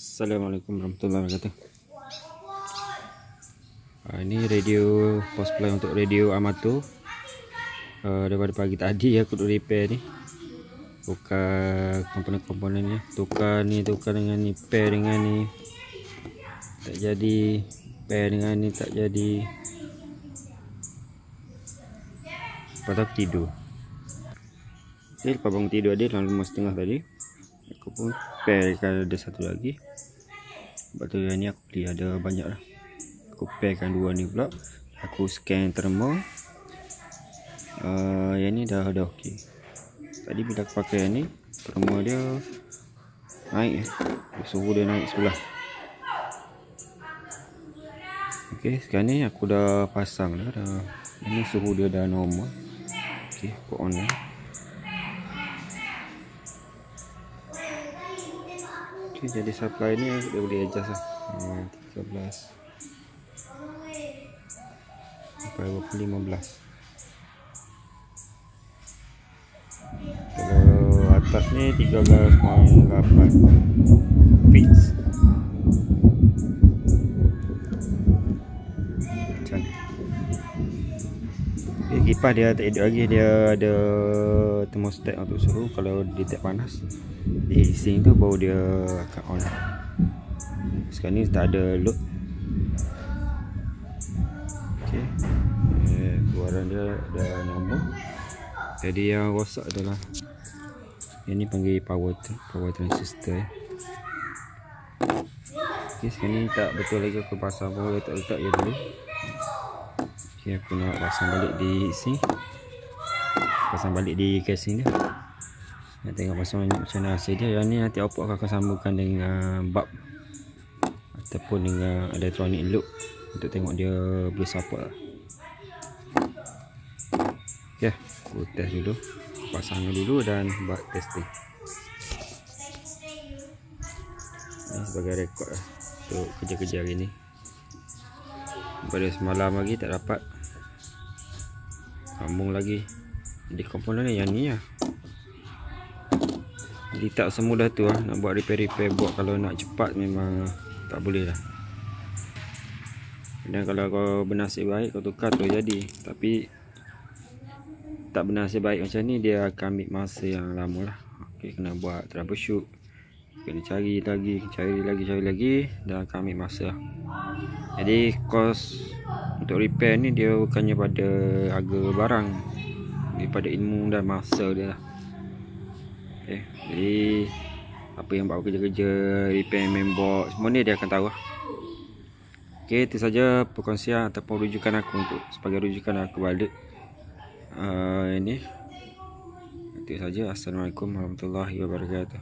Assalamualaikum warahmatullahi wabarakatuh. Ini radio power supply untuk radio Amato. Daripada pagi tadi aku duk repair ni. Tukar komponen-komponennya. Tukar dengan ni, pair dengan ni. Tak jadi, pair dengan ni tak jadi. Lepas tu aku tidur. Jadi lepas bangun tidur dia dalam 5:30 tadi, aku pun pairkan ada satu lagi. Sebab tu yang ni aku beli ada banyak lah. Aku pairkan dua ni pula. Aku scan thermal. Yang ni dah okey. Tadi bila aku pakai yang ni, thermal dia naik. Suhu dia naik sebelah. Okey, sekarang ni aku dah pasang dah. Ini suhu dia dah normal. Okey, aku on lah. Okay, jadi supply ni dia boleh adjust lah. 13 sampai 15. Kalau atas ni 13.8 fix. Macam ni. Okay, kipas dia tak edit lagi. Dia ada thermostat untuk suhu. Kalau detect panas di heatsink tu baru dia akan on. Sekarang ni tak ada load. Okay. Keluaran dia dah normal. Jadi yang rosak adalah yang ni panggil power transistor. Okay, sekarang ni tak betul lagi aku pasang power letak je dulu. Okay, aku nak pasang balik di heatsink. Pasang balik di casing dia. Nak tengok pasang macam mana hasil dia. Yang ni nanti output akan sambungkan dengan bulb ataupun dengan electronic loop untuk tengok dia boleh support lah. Okay, aku test dulu, pasangnya dulu dan buat testing. Ini sebagai rekod lah untuk kerja-kerja hari ni. Pada semalam lagi tak dapat sambung lagi. Jadi komponen yang ni lah. Jadi tak semudah tu lah nak buat repair buat. Kalau nak cepat memang tak boleh lah. Dan kalau kau bernasib baik kau tukar tu jadi. Tapi tak bernasib baik macam ni, dia akan ambil masa yang lama lah. Okay, kena buat troubleshoot, kena cari lagi dan akan ambil masa lah. Jadi kos untuk repair ni dia bukannya pada harga barang, daripada ilmu dan masa dia lah. Okay, jadi apa yang buat kerja-kerja repair mainboard semua ni dia akan tahu lah. Okay, itu saja perkongsian ataupun rujukan aku untuk sebagai rujukan aku balik ini. Itu saja. Assalamualaikum warahmatullahi wabarakatuh.